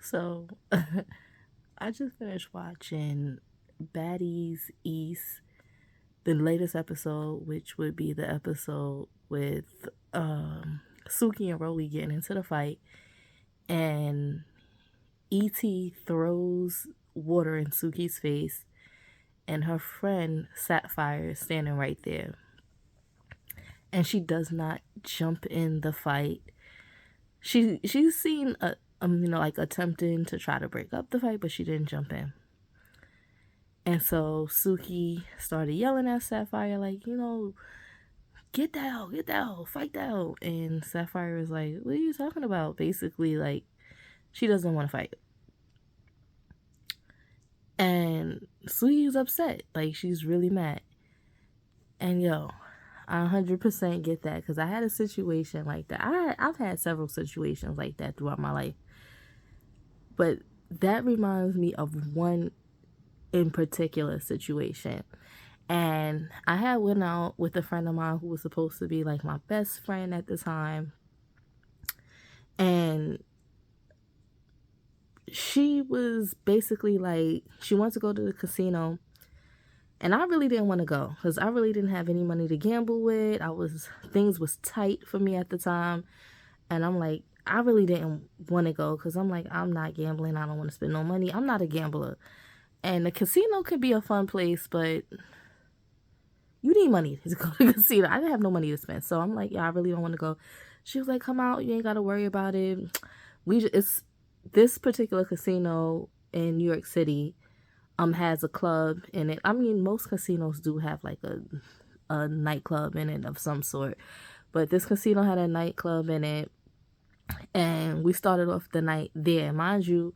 So I just finished watching Baddies East, the latest episode, which would be the episode with Suki and Rolly getting into the fight, and E.T. throws water in Suki's face, and her friend Sapphire is standing right there, and she does not jump in the fight. She's seen like attempting to try to break up the fight, but she didn't jump in. And so Suki started yelling at Sapphire, like, get down, fight down. And Sapphire was like, what are you talking about? Basically, like, she doesn't want to fight. And Suki's upset. Like, she's really mad. And I 100% get that, because I had a situation like that. I've had several situations like that throughout my life. But that reminds me of one in particular situation. And I had went out with a friend of mine who was supposed to be like my best friend at the time. And she was basically like, she wanted to go to the casino. And I really didn't want to go, because I really didn't have any money to gamble with. Things was tight for me at the time. And I'm like, I really didn't want to go, because I'm like, I'm not gambling. I don't want to spend no money. I'm not a gambler. And the casino could be a fun place, but you need money to go to the casino. I didn't have no money to spend. So I'm like, yeah, I really don't want to go. She was like, come out. You ain't got to worry about it. It's this particular casino in New York City has a club in it. I mean, most casinos do have like a nightclub in it of some sort. But this casino had a nightclub in it. And we started off the night there. Mind you,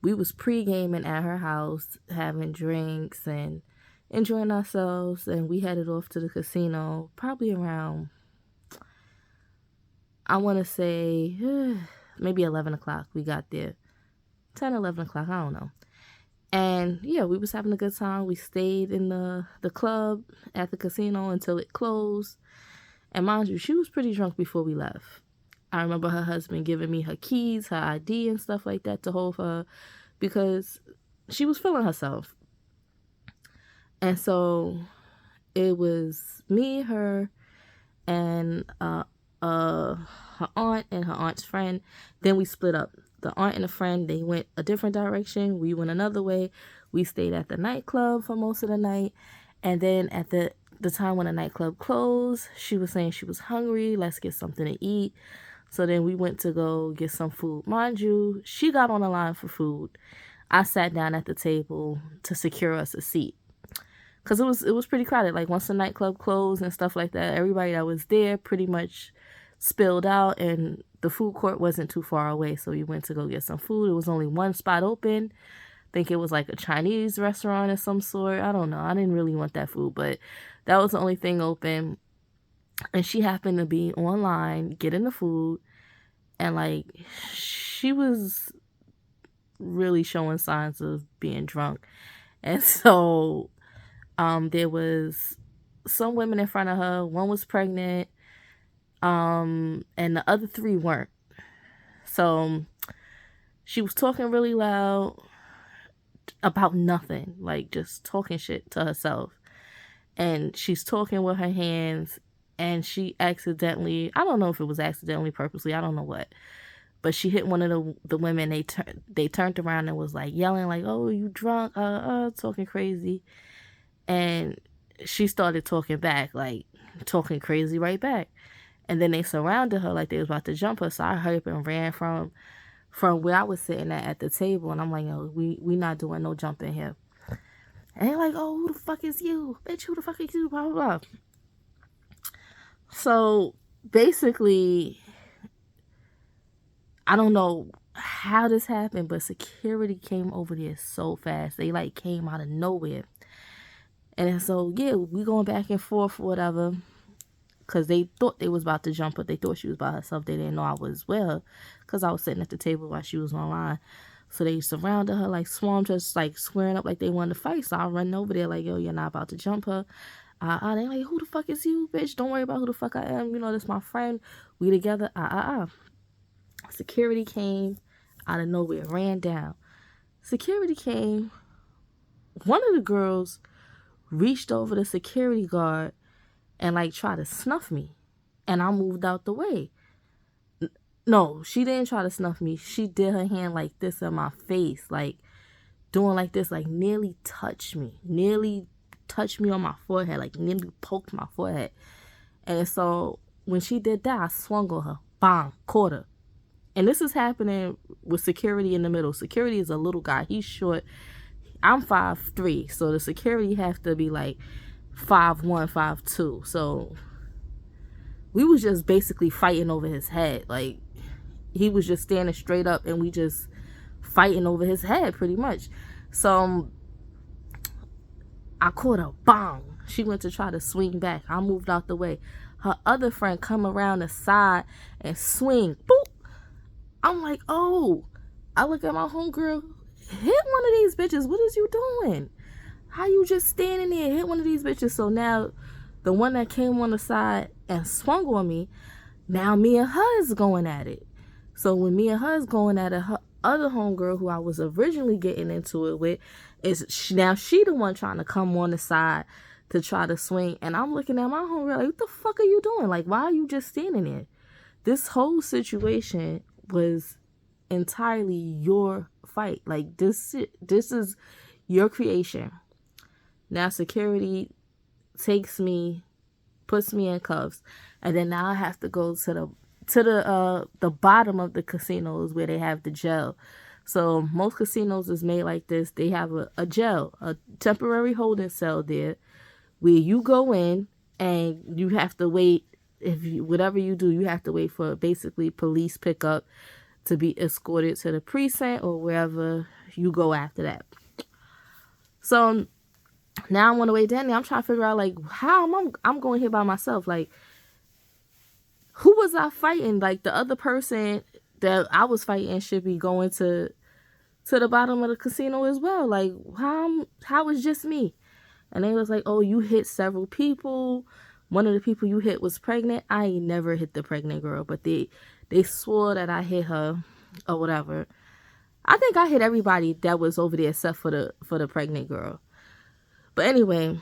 we was pre-gaming at her house, having drinks and enjoying ourselves. And we headed off to the casino probably around, I want to say, maybe 11 o'clock. We got there. 10, 11 o'clock, I don't know. And yeah, we was having a good time. We stayed in the club at the casino until it closed. And mind you, she was pretty drunk before we left. I remember her husband giving me her keys, her ID and stuff like that to hold for her, because she was feeling herself. And so it was me, her, and her aunt and her aunt's friend. Then we split up. The aunt and the friend, they went a different direction. We went another way. We stayed at the nightclub for most of the night. And then at the time when the nightclub closed, she was saying she was hungry. Let's get something to eat. So then we went to go get some food. Mind you, she got on the line for food. I sat down at the table to secure us a seat, because it was pretty crowded. Like, once the nightclub closed and stuff like that, everybody that was there pretty much spilled out, and the food court wasn't too far away. So we went to go get some food. It was only one spot open. I think it was like a Chinese restaurant of some sort. I don't know. I didn't really want that food, but that was the only thing open. And she happened to be online getting the food, and like, she was really showing signs of being drunk. And so there was some women in front of her. One was pregnant, and the other three weren't. So she was talking really loud about nothing, like just talking shit to herself. And she's talking with her hands, and she accidentally, I don't know if it was accidentally, purposely, I don't know what, but she hit one of the women. They turned around and was like yelling like, oh, you drunk, talking crazy. And she started talking back, like talking crazy right back. And then they surrounded her like they was about to jump her. So I hurried up and ran from where I was sitting at the table. And I'm like, no, we not doing no jumping here. And they're like, oh, who the fuck is you? Bitch, who the fuck is you? Blah, blah, blah. So basically, I don't know how this happened, but security came over there so fast. They like came out of nowhere. And so, yeah, we going back and forth, whatever, because they thought they was about to jump, but they thought she was by herself. They didn't know I was with her, because I was sitting at the table while she was online. So they surrounded her, like swarmed her, like squaring up like they wanted to fight. So I run over there like, yo, you're not about to jump her. They like, who the fuck is you, bitch? Don't worry about who the fuck I am. That's my friend. We together. Security came. out of nowhere, ran down. Security came. One of the girls reached over the security guard and like tried to snuff me. And I moved out the way. No, she didn't try to snuff me. She did her hand like this in my face, like doing like this, like nearly touched me on my forehead, like nearly poked my forehead. And so when she did that, I swung on her, bang, caught her. And this is happening with security in the middle. Security is a little guy. He's short. I'm 5'3", so the security have to be like 5'1", 5'2". So we was just basically fighting over his head. Like, he was just standing straight up and we just fighting over his head pretty much. So I caught her, bang. She went to try to swing back. I moved out the way. Her other friend come around the side and swing, boop. I'm like, oh. I look at my homegirl, hit one of these bitches. What is you doing? How you just standing there, hit one of these bitches? So now the one that came on the side and swung on me, now me and her is going at it. So when me and her is going at it, her other homegirl who I was originally getting into it with, now she the one trying to come on the side to try to swing. And I'm looking at my homegirl like, what the fuck are you doing? Like, why are you just standing there? This whole situation was entirely your fight. Like, this is your creation. Now security takes me, puts me in cuffs, and then now I have to go to the bottom of the casinos where they have the jail. So most casinos is made like this. They have a jail, a temporary holding cell there, where you go in and you have to wait. Whatever you do, you have to wait for basically police pickup to be escorted to the precinct or wherever you go after that. So now I'm on the way down there. I'm trying to figure out, like, how I'm going here by myself. Like, who was I fighting? Like, the other person that I was fighting should be going to the bottom of the casino as well. Like, how was just me? And they was like, oh, you hit several people. One of the people you hit was pregnant. I ain't never hit the pregnant girl, but they swore that I hit her or whatever. I think I hit everybody that was over there except for the pregnant girl. But anyway,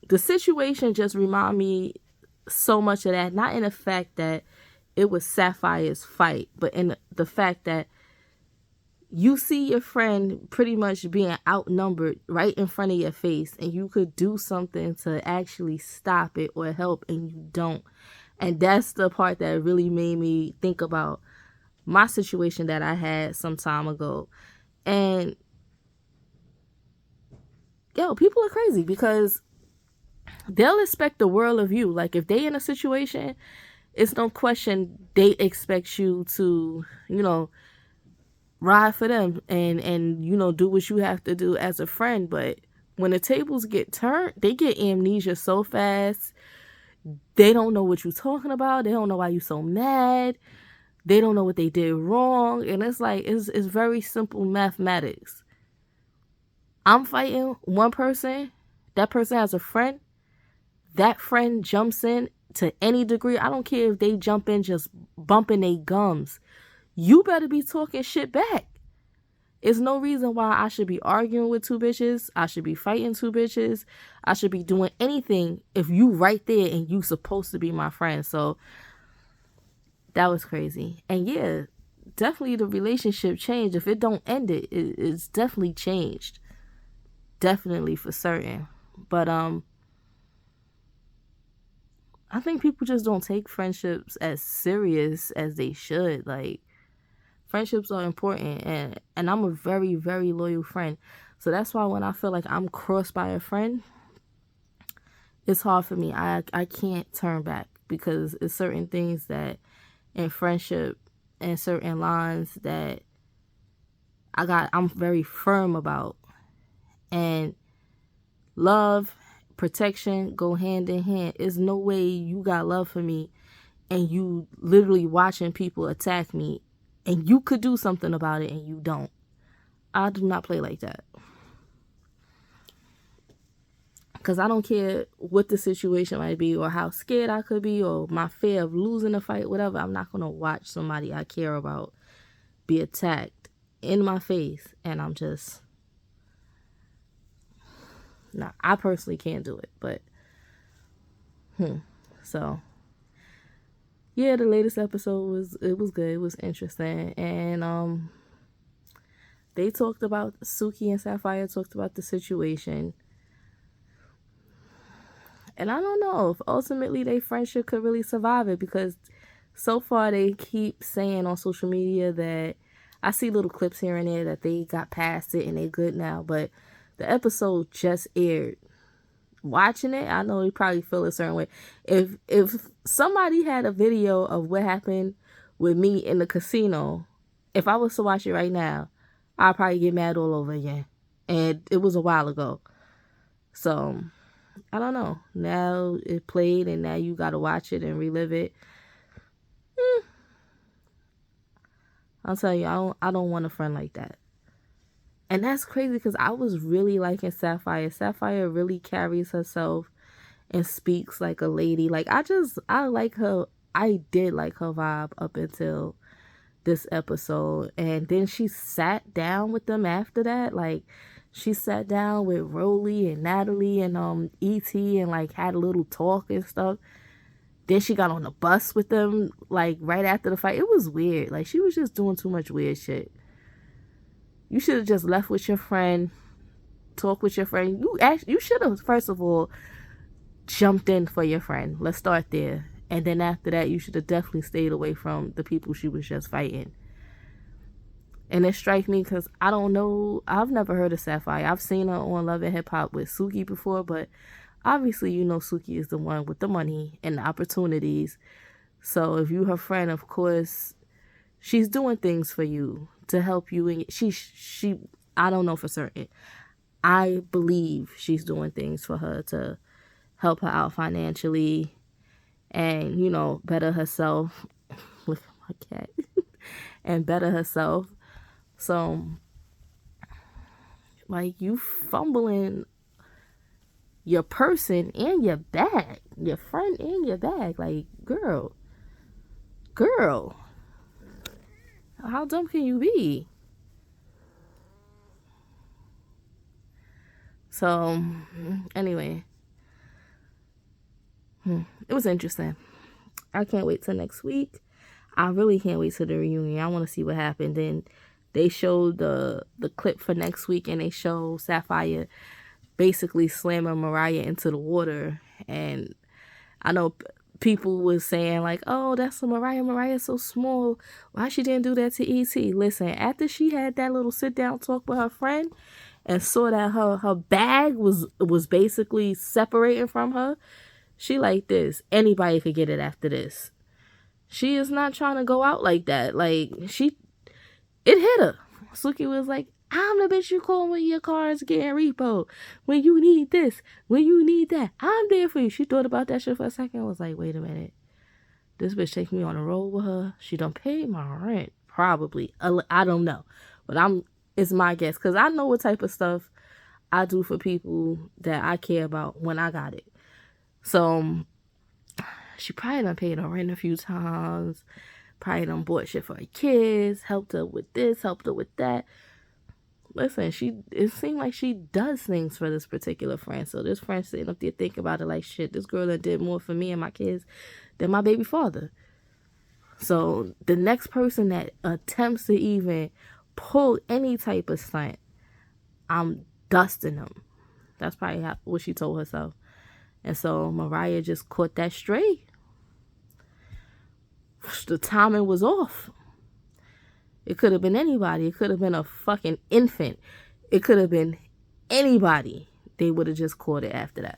the situation just remind me so much of that. Not in the fact that it was Sapphire's fight, but in the fact that you see your friend pretty much being outnumbered right in front of your face, and you could do something to actually stop it or help, and you don't. And that's the part that really made me think about my situation that I had some time ago. And people are crazy because they'll expect the world of you. Like, if they in a situation, it's no question they expect you to, ride for them and do what you have to do as a friend. But when the tables get turned, they get amnesia so fast. They don't know what you're talking about. They don't know why you're so mad. They don't know what they did wrong. And it's like, it's very simple mathematics. I'm fighting one person. That person has a friend. That friend jumps in to any degree. I don't care if they jump in just bumping their gums. You better be talking shit back. There's no reason why I should be arguing with two bitches. I should be fighting two bitches. I should be doing anything if you right there and you supposed to be my friend. So that was crazy. And yeah, definitely the relationship changed. If it don't end it, it's definitely changed. Definitely, for certain. But I think people just don't take friendships as serious as they should. Like, friendships are important, and I'm a very, very loyal friend. So that's why when I feel like I'm crossed by a friend, it's hard for me. I can't turn back, because it's certain things that in friendship and certain lines that I'm very firm about. And love, protection go hand in hand. There's no way you got love for me and you literally watching people attack me and you could do something about it and you don't. I do not play like that. Because I don't care what the situation might be or how scared I could be or my fear of losing a fight, whatever. I'm not going to watch somebody I care about be attacked in my face, and I'm just, nah, I personally can't do it. But so yeah, the latest episode was good. It was interesting, and they talked about Suki and Sapphire talked about the situation. And I don't know if ultimately their friendship could really survive it, because so far they keep saying on social media that I see little clips here and there that they got past it and they good now. But the episode just aired. Watching it, I know you probably feel a certain way. If somebody had a video of what happened with me in the casino, if I was to watch it right now, I'd probably get mad all over again. And it was a while ago. So I don't know. Now it played and now you gotta watch it and relive it. I'll tell you, I don't want a friend like that. And that's crazy because I was really liking Sapphire. Sapphire really carries herself and speaks like a lady. Like I like her. I did like her vibe up until this episode. And then she sat down with them after that. Like, she sat down with Rolly and Natalie and E.T. and like had a little talk and stuff. Then she got on the bus with them like right after the fight. It was weird. Like, she was just doing too much weird shit. You should have just left with your friend, talk with your friend. You should have, first of all, jumped in for your friend. Let's start there. And then after that, you should have definitely stayed away from the people she was just fighting. And it strikes me because I don't know. I've never heard of Sapphire. I've seen her on Love and Hip Hop with Suki before, but obviously you know Suki is the one with the money and the opportunities. So if you her friend, of course, she's doing things for you to help you. And she I don't know for certain. I believe she's doing things for her to help her out financially and, you know, better herself. Look at my cat. And better herself. So, like, you fumbling your person and your bag, your friend and your bag. Like, girl, how dumb can you be? So, anyway, it was interesting. I can't wait till next week. I really can't wait till the reunion. I want to see what happened. Then they showed the clip for next week, and they show Sapphire basically slamming Mariah into the water. And I know people was saying like, oh, that's Mariah. Mariah's so small. Why she didn't do that to E.T.? Listen, after she had that little sit down talk with her friend and saw that her bag was basically separating from her, she like this. Anybody could get it after this. She is not trying to go out like that. Like, it hit her. Suki was like, I'm the bitch you call when your car is getting repo. When you need this, when you need that, I'm there for you. She thought about that shit for a second. Was like, wait a minute. This bitch take me on a roll with her. She done paid my rent. Probably. I don't know. But it's my guess. Because I know what type of stuff I do for people that I care about when I got it. So she probably done paid her rent a few times. Probably done bought shit for her kids. Helped her with this. Helped her with that. Listen, it seemed like she does things for this particular friend. So this friend sitting up there thinking about it like, shit, this girl that did more for me and my kids than my baby father. So the next person that attempts to even pull any type of stunt, I'm dusting them. That's probably what she told herself. And so Mariah just caught that stray. The timing was off. It could have been anybody. It could have been a fucking infant. It could have been anybody. They would have just caught it after that.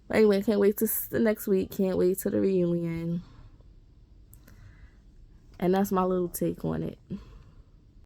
But anyway, can't wait to the next week. Can't wait to the reunion. And that's my little take on it.